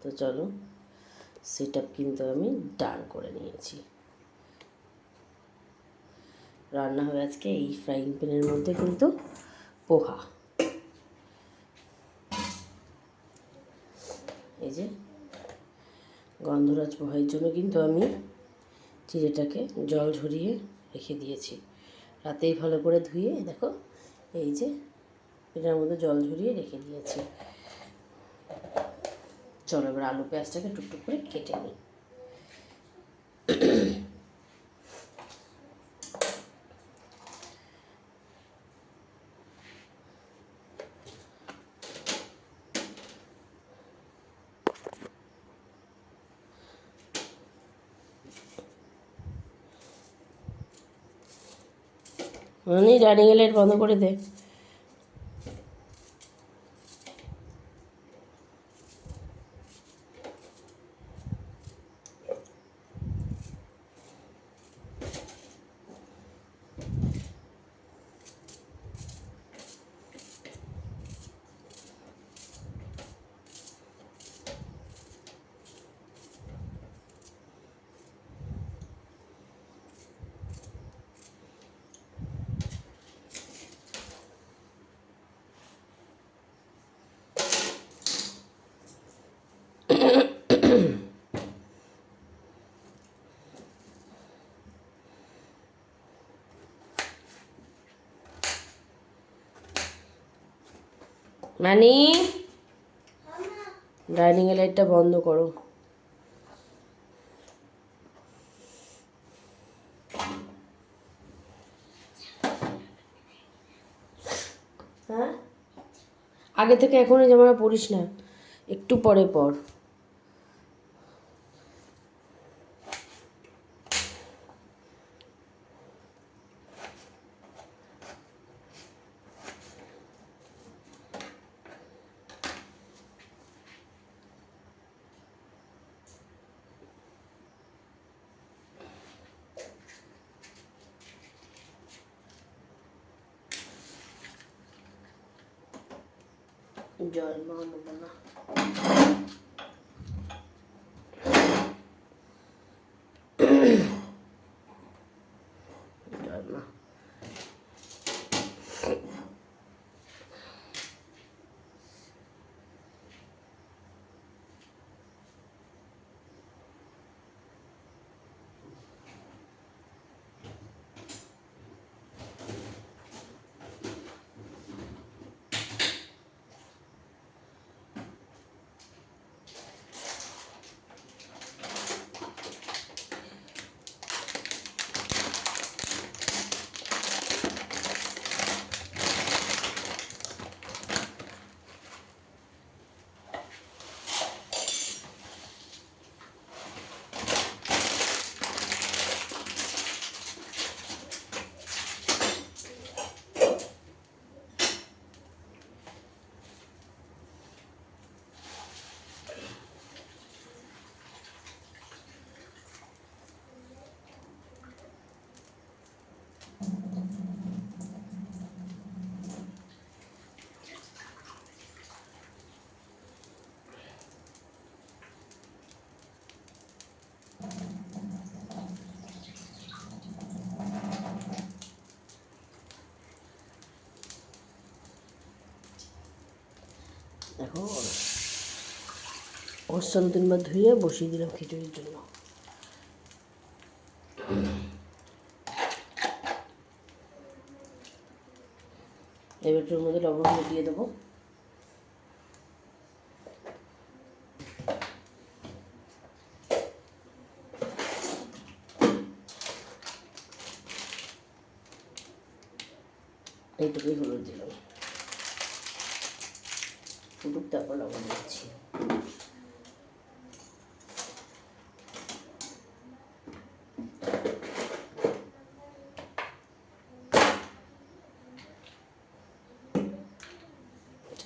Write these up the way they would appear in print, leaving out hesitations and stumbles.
তো চলো, set up কিন্তু আমি ডান করে নিয়েছি। রান্না হবে আজকে এই ফ্রাইং প্যানের মধ্যে কিন্তু পোহা। এই যে গন্ধরাজ পোহার জন্য কিন্তু আমি চিড়েটাকে জল ঝরিয়ে রেখে দিয়েছি। রাতেই ভালো করে ধুয়ে দেখো, এই যে এটার মধ্যে জল ঝরিয়ে রেখে দিয়েছি। চলো এবার আলু পেঁয়াজটাকে টুকটুক করে কেটে নিই। মানে ডাইনিং লাইট বন্ধ করে দে। মানি, ডাইনিং লাইটটা বন্ধ করো। হ্যাঁ, আগে থেকে এখনই জামাটা পরিস না, একটু পরে পর। জল মা নেবো না। জল মা। দেখো, ওর 3বার ধুয়ে বসিয়ে দিলাম খিচুড়ির জন্য। এবারটার মধ্যে লবণ দিয়ে দেবো। এইটুকুই হলুদ দিলাম, ফুটুক তারপর লবণ দিচ্ছি।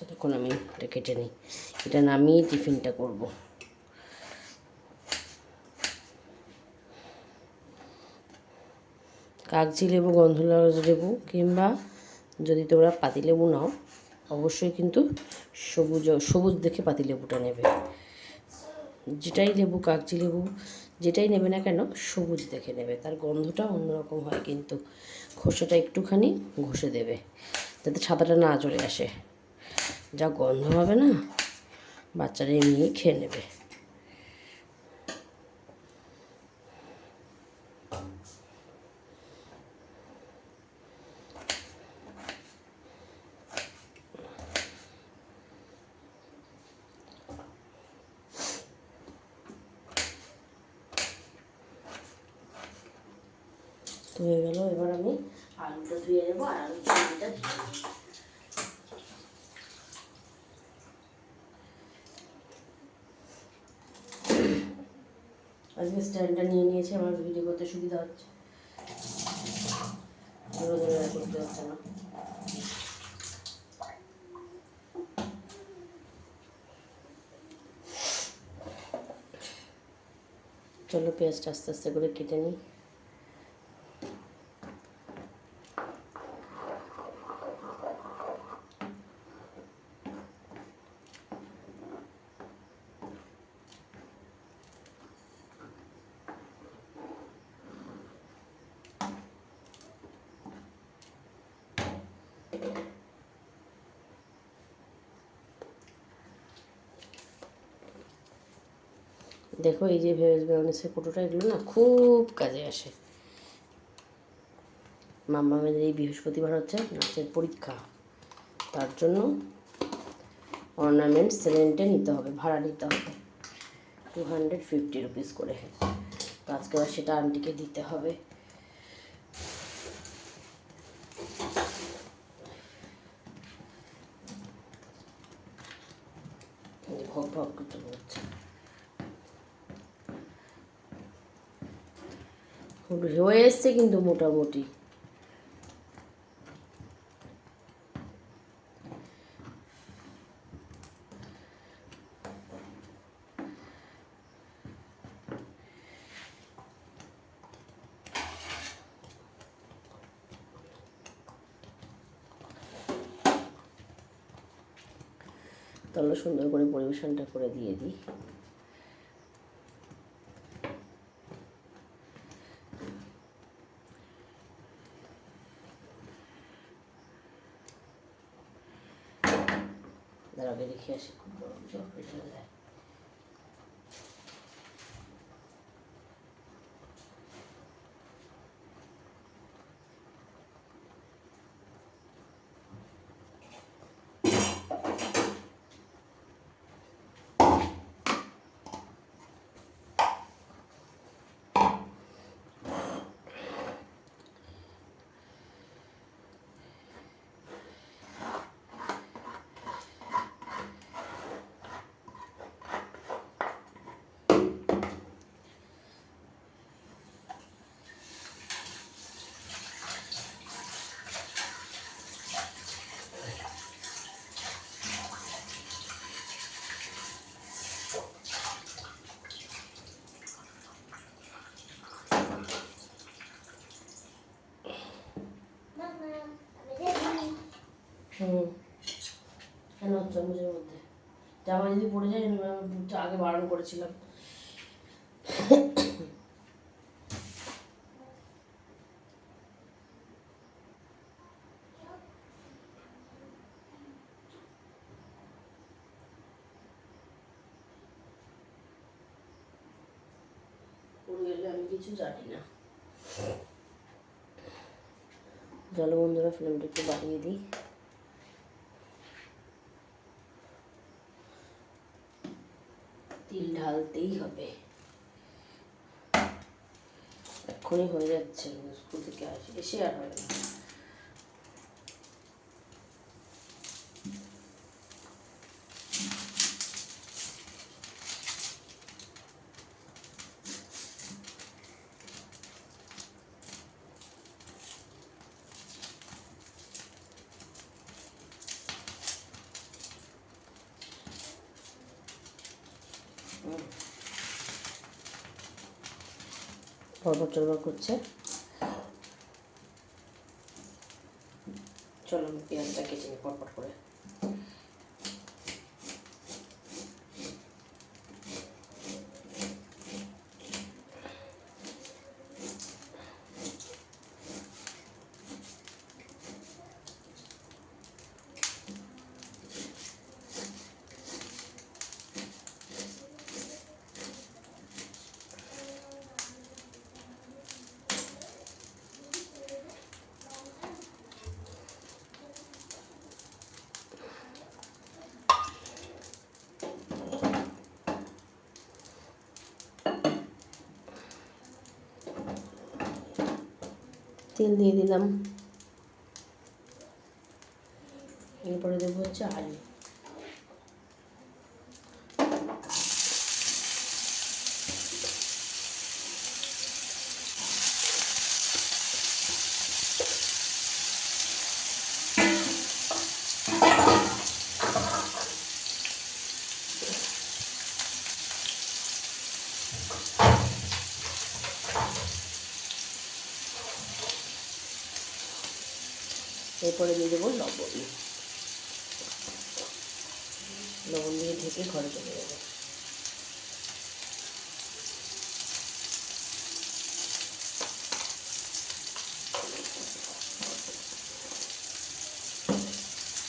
তখন আমি এটা কেটে নিই, এটা নামিয়ে টিফিনটা করব। কাগজি লেবু, গন্ধরাজ লেবু, কিংবা যদি তোমরা পাতিলেবু নাও অবশ্যই কিন্তু সবুজ দেখে পাতিলেবুটা নেবে। যেটাই লেবু, কাগজি লেবু যেটাই নেবে না কেন সবুজ দেখে নেবে, তার গন্ধটা অন্যরকম হয়। কিন্তু খোসাটা একটুখানি ঘষে দেবে যাতে সাদাটা না চলে আসে। যা গন্ধ হবে না, বাচ্চারা এমনিই খেয়ে নেবে। হয়ে গেল, এবার আমি আলুটা ধুয়ে নেবো আর আলু চিনিটা দিয়ে দেবো। আজকে স্ট্যান্ডটা নিয়ে নিয়েছি, আমার ভিডিও করতে সুবিধা হচ্ছে, করতে হচ্ছে না। চলো পেঁয়াজটা আস্তে আস্তে করে কেটে নিই। দেখো এই যে ভেজ মেয়োনেজের কৌটোটা, এগুলো না খুব কাজে আসে। মাম্মামের এই বৃহস্পতিবার হচ্ছে নাচের পরীক্ষা, তার জন্য অর্নামেন্টস রেন্টে নিতে হবে, ভাড়া নিতে হবে 250 রুপিস করে। তো আজকে আবার সেটা আন্টিকে দিতে হবে। ভগ ভগ করতে হচ্ছে, হয়ে এসছে কিন্তু মোটামুটি। তাহলে সুন্দর করে পরিবেশনটা করে দিয়ে দিই। দাঁড়াবে দেখে আসি, খুব গরম জল পেটে দেয়। কেন চামচের মধ্যে জামা যদি পড়ে যায়, আগে বারণ করেছিলাম। পড়ে গেলে আমি কিছু জানি না। চলো বন্ধুরা, ফ্লেমটা একটু বাড়িয়ে দিই। তিল ঢালতেই হবে, এক্ষুনি হয়ে যাচ্ছে। স্কুল থেকে এসে আর হবে না। পরপর চরপর করছে। চলো আমি পেঁয়াজটা কেটে নিই পরপর করে। তেল দিয়ে দিলাম। এরপরে দেবো হচ্ছে আলু। এরপরে দিয়ে দেবো লবণ। লবণ দিয়ে ঢেকে ঘরে চলে যাবো।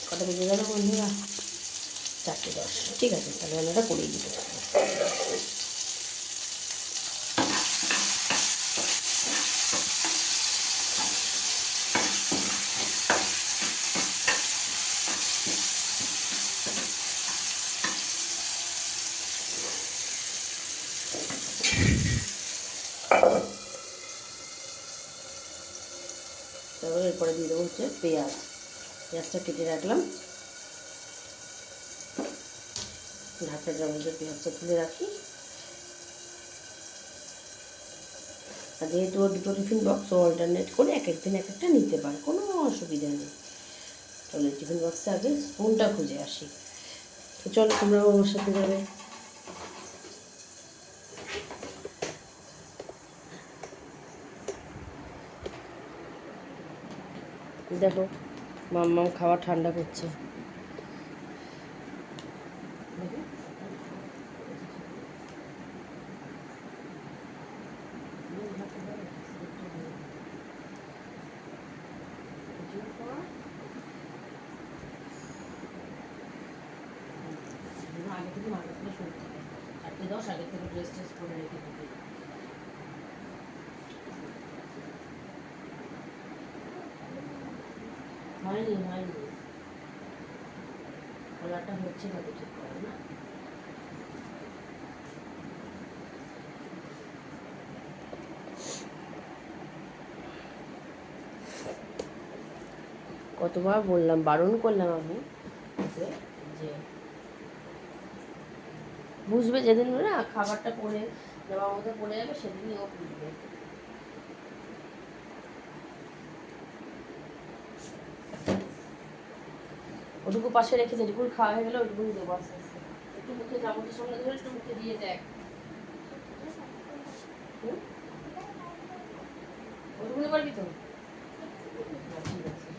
কটা বেজে গেল বন্ধুরা? 4:10। ঠিক আছে, তাহলে রান্নাটা করেই দিতে পারবো। তারপরে এরপরে দিয়ে দেবো হচ্ছে পেঁয়াজটা কেটে রাখলাম। ঢাকাটার মধ্যে পেঁয়াজটা তুলে রাখি। আর যেহেতু দুটো টিফিন বক্স, অল্টারনেট করে এক একদিন এক একটা নিতে পারে, কোনো অসুবিধা নেই। চলো টিফিন বক্সে আগে স্পুনটা খুঁজে আসি। তো চলো তোমরাও আমার সাথে যাবে। দেখো মাম্মাম খাওয়া ঠান্ডা করছে। আগে থেকে মার্কেট থেকে শুরু থাকে 4:10 আগে থেকে ড্রেস করে রেখে দিতে। হয়নি কলারটা হচ্ছে না তো ঠিক করে না। কতবার বললাম, বারণ করলাম আমি যে বুঝবে যেদিন না খাবারটা পরে জামার মধ্যে পড়ে যাবে সেদিনই ও বুঝবে। ওটুকু পাশে রেখেছে, যেটুকু খাওয়া হয়ে গেলে ওইটুকুনি দেবো আস্তে আস্তে। একটু মুখে চামচের সঙ্গে ধরে একটু মুখে দিয়ে দেখ। ওইটুকুনি পারবি তো? ঠিক আছে।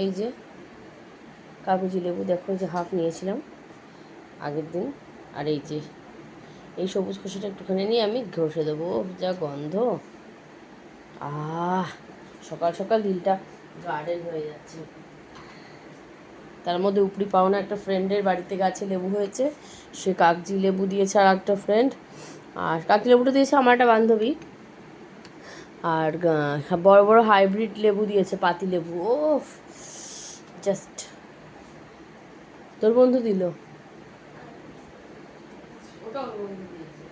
এই যে কাগজি লেবু দেখো, যে হাফ নিয়েছিলাম আগের দিন। আর এই যে এই সবুজ খোসাটা একটুখানি নিয়ে আমি ঘষে দেবো। যা গন্ধ! সকাল সকাল দিলটা গার্ডেন হয়ে যাচ্ছে। তার মধ্যে উপরি পাওনা একটা ফ্রেন্ডের বাড়িতে গাছে লেবু হয়েছে, সে কাগজি লেবু দিয়েছে আর একটা ফ্রেন্ড। আর কাগজি লেবুটা দিয়েছে আমার একটা বান্ধবী। আর বড় বড় হাইব্রিড লেবু দিয়েছে, পাতি লেবু। ও জাস্ট তোর বন্ধু দিল ওটা, ওর বন্ধু দিয়েছে।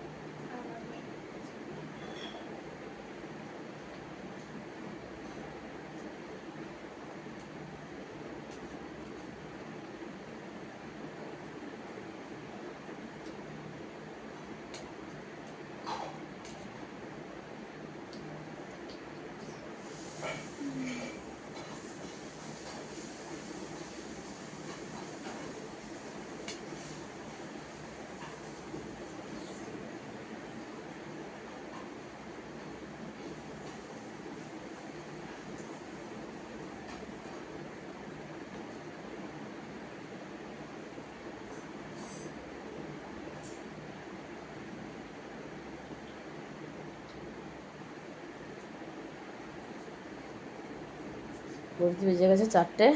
ঘড়িতে বেজে গেছে 4টে।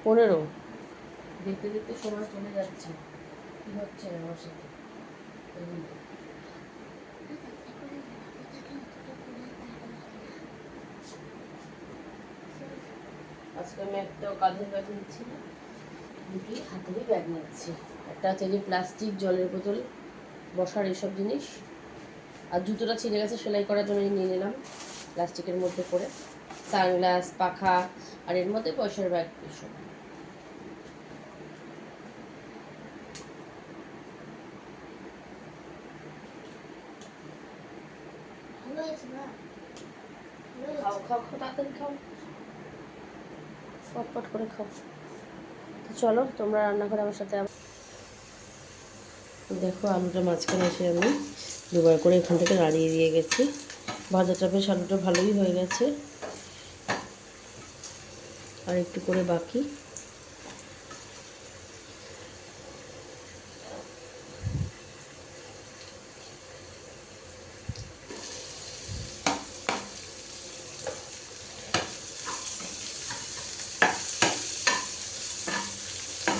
15। দেখতে দেখতে সময় চলে যাচ্ছে, কি হচ্ছে আমার সাথে। আজকে আমি একটা কাঁধের ব্যাগ নিচ্ছি না, দুটি হাতেরই ব্যাগ নিচ্ছি। একটা হচ্ছে যে প্লাস্টিক, জলের বোতল, বসার এইসব জিনিস। আর জুতোটা ছিঁড়ে গেছে, সেলাই করার জন্য নিয়ে নিলাম প্লাস্টিকের মধ্যে করে। সানগ্লাস, পাখা, আর এর মধ্যে পয়সার ব্যাগ এসব। খাও খাও খাও, তাড়াতাড়ি খাও, পটপট করে খাও। তো চলো তোমরা রান্না করে আমার সাথে। দেখো আলুটা মাঝখানে এসে আমি দুবার করে এখান থেকে নাড়িয়ে দিয়ে গেছি। ভাজাটা বেশ আলুটা ভালোই হয়ে গেছে, আর একটু করে বাকি।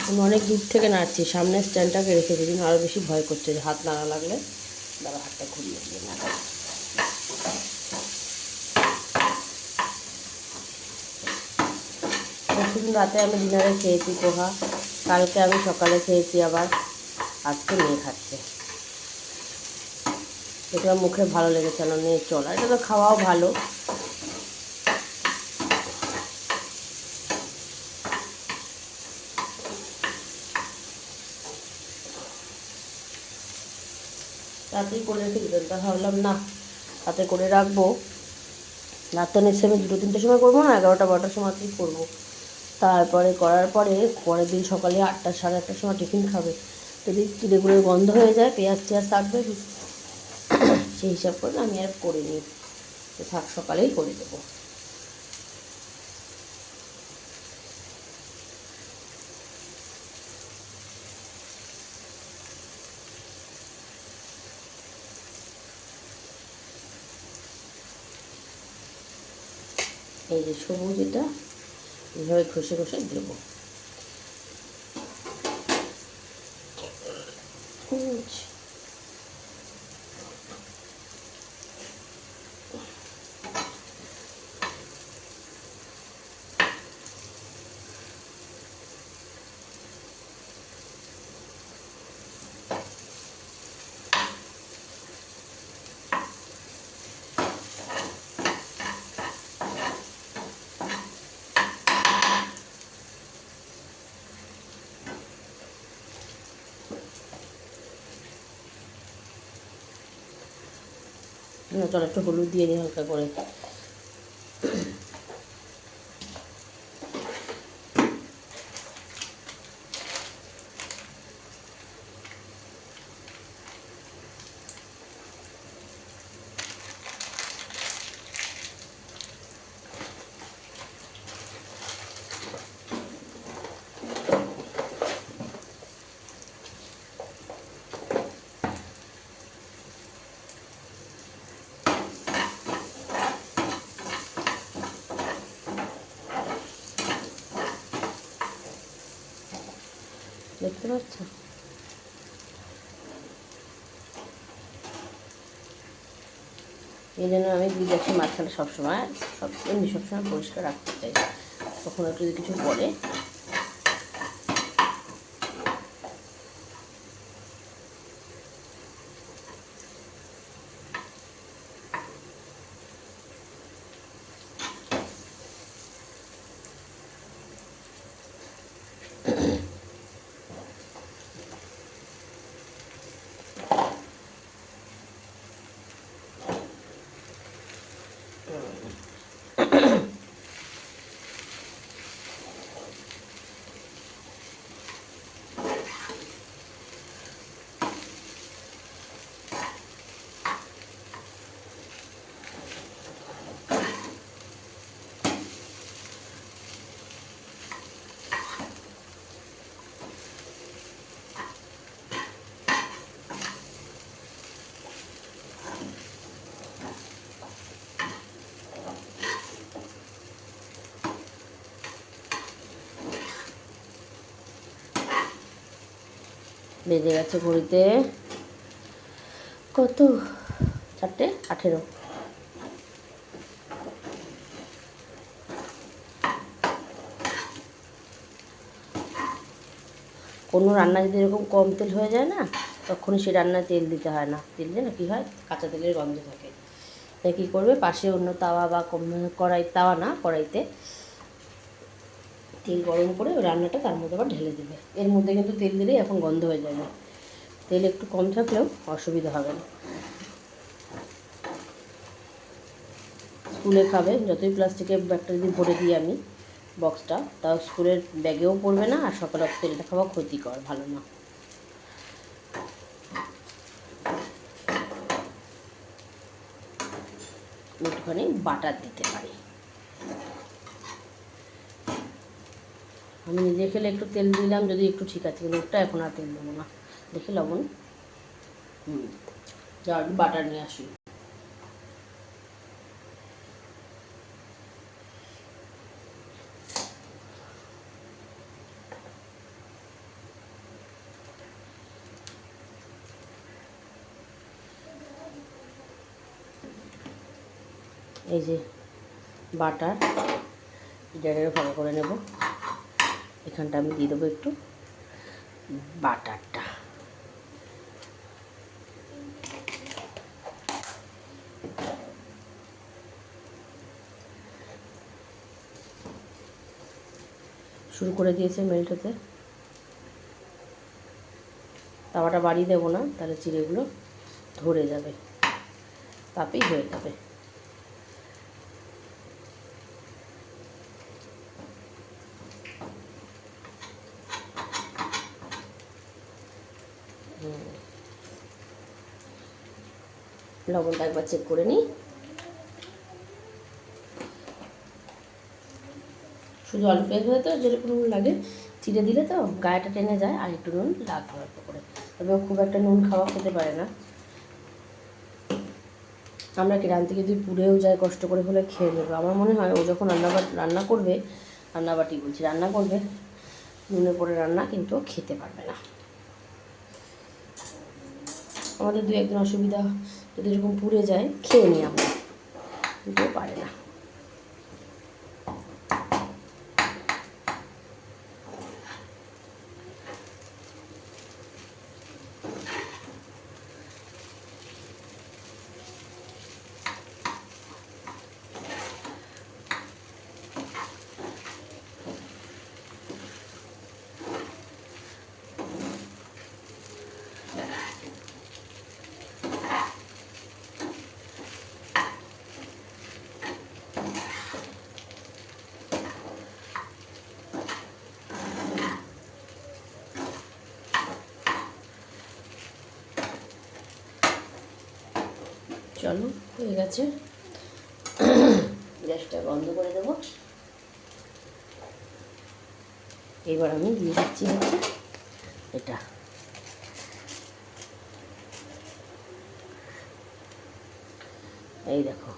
আমি অনেক দূর থেকে নাড়ছি, সামনে স্ট্যান্ডটাকে রেখেছি, কিন্তু আরও বেশি ভয় করছে যে হাত নাড়া লাগলে। দাঁড়া, হাতটা ঘুরিয়ে দিয়ে না। পরশুদিন রাতে আমি ডিনারে খেয়েছি পোহা, কালকে আমি সকালে খেয়েছি, আবার আজকে মেয়ে খাচ্ছে। এটা মুখে ভালো লেগেছে, না নিয়ে চলা, এটা তো খাওয়াও ভালো। রাতেই করে রেখে দিতেন, তা ভাবলাম না রাতে করে রাখবো। রাতে নিশ্চয় আমি 2-3টের সময় করবো না, 11টা-12টার সময়তেই করবো। তারপরে করার পরে পরের দিন সকালে 8টা, সাড়ে 8টার সময় টিফিন খাবে। যদি চিড়েগুলোর গন্ধ হয়ে যায়, পেঁয়াজ টেয়াজ থাকবে, সেই হিসাব করে আমি আর করিনি, তো থাক সকালেই করে দেবো। এই যে সবুজ, এটা এইভাবে ঘষে ঘষে দেবো। চল একটু হলুদ দিয়ে নিই হালকা করে। দেখতে পাচ্ছ, এই জন্য আমি গ্যাসের মাঝখানে সবসময় এমনি সবসময় পরিষ্কার রাখতে চাই, তখন একটু যদি কিছু পড়ে। বেজে গেছে ঘড়িতে কত, 4:18। কোনো রান্না যদি এরকম কম তেল হয়ে যায় না, তখনই সে রান্নায় তেল দিতে হয় না। তেল দিয়ে না কী হয়, কাঁচা তেলের গন্ধ থাকে। তাই কী করবে, পাশে অন্য তাওয়া বা কড়াই, তাওয়া না কড়াইতে তেল গরম করে ওই রান্নাটা তার মধ্যে আবার ঢেলে দেবে। এর মধ্যে কিন্তু তেল দিলেই এখন গন্ধ হয়ে যাবে। তেল একটু কম থাকলেও অসুবিধা হবে না। স্কুলে খাবে, যতই প্লাস্টিকের ব্যাগটা যদি ভরে দিই আমি বক্সটা, তাও স্কুলের ব্যাগেও পড়বে না, আর সকালে তেলটা খাওয়া ক্ষতিকর, ভালো না। একটুখানি বাটার দিতে পারি। আমি নিজে খেলে একটু তেল দিলাম, যদি একটু ঠিক আছে, কিন্তু ওটা এখন আর তেল দেবো না। দেখি লবণ, যা বাটার নিয়ে আসি। এই যে বাটার, জায়গায় ভালো করে নেব। এখানটা আমি দিয়ে দেবো একটু বাটারটা। শুরু করে দিয়েছে মেল্ট হতে। তাওয়াটা বাড়িয়ে দেবো না, তাহলে চিড়েগুলো ধরে যাবে, তাতেই হয়ে যাবে। লবণটা একবার চেক করে নিই। শুধু আলু পেঁয়াজ ভাজা তো যেরকম নুন লাগে, চিড়ে দিলে তো গায়েটা টেনে যায়, আর একটু নুন লাগবে অল্প করে। তবে খুব একটা নুন খাওয়া খেতে পারে না। আমরা কি রান্না থেকে যদি পুড়েও যায়, কষ্ট করে হলে খেয়ে নেবো। আমার মনে হয় ও যখন রান্না করবে, রান্না করবে নুনে পড়ে রান্না, কিন্তু খেতে পারবে না। আমাদের দু একদিন অসুবিধা, যদি এরকম পুড়ে যায় খেয়ে নিই আমরা, কিন্তু পারে না। চলো, হয়ে গেছে। গ্যাসটা বন্ধ করে দেবো। এবার আমি দিয়ে দিচ্ছি হচ্ছে এটা। এই দেখো,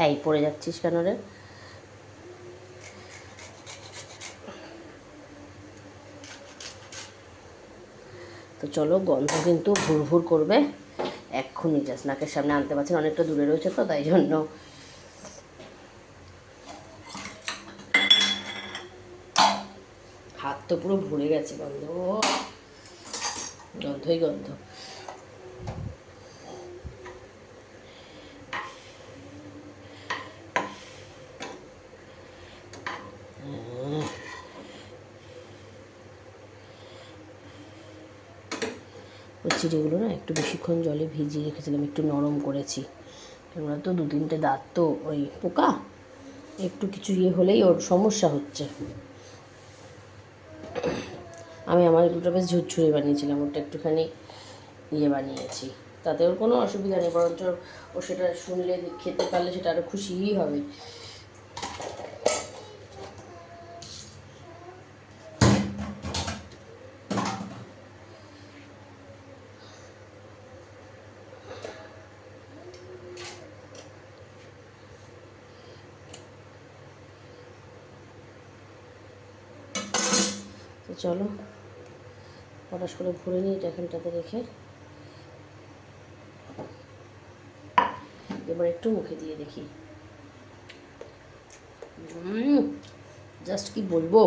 এই পড়ে যাচ্ছিস কেন রে? তো চলো, গন্ধ কিন্তু ভুর ভুর করবে এক্ষুনি। জাস্ট নাকের সামনে আনতে পারছেন, অনেকটা দূরে রয়েছে তো, তাই জন্য। হাত তো পুরো ভরে গেছে, গন্ধ, গন্ধই গন্ধ। ওই চিড়েগুলো না একটু বেশিক্ষণ জলে ভিজিয়ে রেখেছিলাম, একটু নরম করেছি। কেননা তো 2-3টে দাঁত তো ওই পোকা, একটু কিছু ইয়ে হলেই ওর সমস্যা হচ্ছে। আমি আমার এগুলোটা বেশ ঝুরঝুরে বানিয়েছিলাম, ওটা একটুখানি ইয়ে বানিয়েছি, তাতে ওর কোনো অসুবিধা নেই। বরঞ্চ ও সেটা শুনলে, খেতে পারলে সেটা আরও খুশিই হবে। চলো পটাশ করে ভরে নিই এটা এখানটাতে রেখে। এবার একটু মুখে দিয়ে দেখি। জাস্ট কি বলবো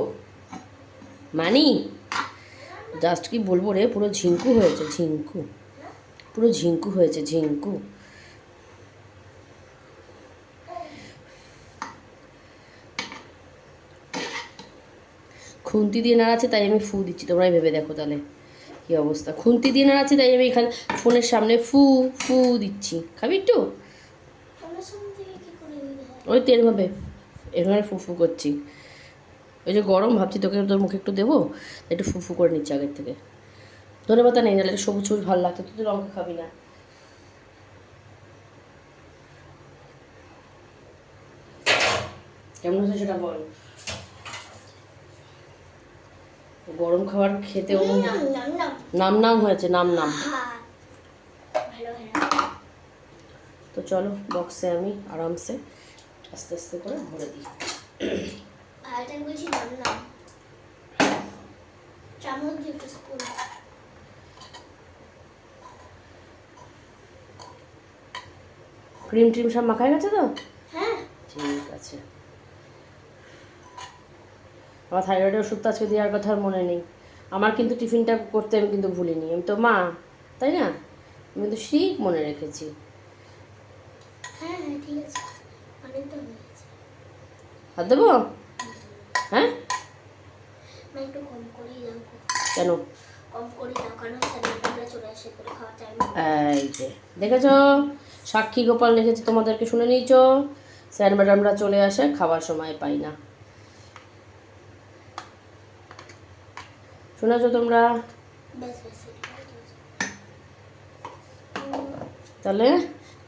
মানি, জাস্ট কি বলবো রে, পুরো ঝিঙ্কু হয়েছে, ঝিঙ্কু, পুরো ঝিঙ্কু হয়েছে, ঝিঙ্কু। খুন্তি দিয়ে নাড়াচ্ছে তাই আমি ফু দিচ্ছি, তোমরাই ভেবে দেখো তাহলে কী অবস্থা। খুন্তি দিয়ে নাড়াচ্ছি তাই আমি এখানে ফোনের সামনে ফু ফু দিচ্ছি। খাবি একটু? ওই তো এরভাবে এখানে ফু ফু করছি। ওই যে গরম ভাবছি তোকে তোর মুখে একটু দেবো, একটু ফু ফু করে নিচ্ছি আগের থেকে। ধনে পাতা নেই, নাহলে সবুজ সবুজ ভালো লাগতো, তুই তো লঙ্কা খাবি না। কেমন হচ্ছে সেটা বল। গরম খাবার খেতে নাম নাম হয়েছে, নাম নাম। তো চলো বক্সে আমি আরামসে আস্তে আস্তে করে ভরে দিই। ক্রিম ট্রিম সব মাখায় গেছে তো? হ্যাঁ ঠিক আছে। আমার থাইরয়েডের ওষুধ তো আজকে দেওয়ার কথা আর মনে নেই। আমার কিন্তু টিফিনটা করতে আমি কিন্তু ভুলিনি, আমি তো মা, তাই না? আমি কিন্তু ঠিক মনে রেখেছি। হ্যাঁ হ্যাঁ ঠিক আছে, অনেকটা হয়ে গেছে। হাত দেবো? হ্যাঁ একটু কম করেই দাও। কেন কম করে দাও? কারণ স্যালাডটা চলে আসে করে খাওয়া টাইম। এই যে দেখেছো, সাক্ষী গোপাল রেখেছি, তোমাদেরকে শুনে নিয়েছো। স্যার ম্যাডামরা চলে আসে, খাওয়ার সময় পাই না, শুনেছো তোমরা? তাহলে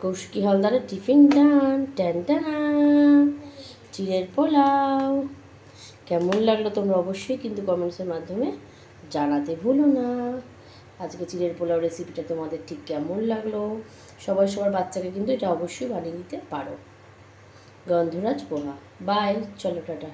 কৌশিকী হালদারের টিফিন ডান, ট্যান টানা, চিড়ের পোলাও। কেমন লাগলো তোমরা অবশ্যই কিন্তু কমেন্টসের মাধ্যমে জানাতে ভুলো না। আজকে চিড়ের পোলাও রেসিপিটা তোমাদের ঠিক কেমন লাগলো? সবাই সবার বাচ্চাকে কিন্তু এটা অবশ্যই বানিয়ে দিতে পারো। গন্ধরাজ পোহা। বাই, চলো টাটা।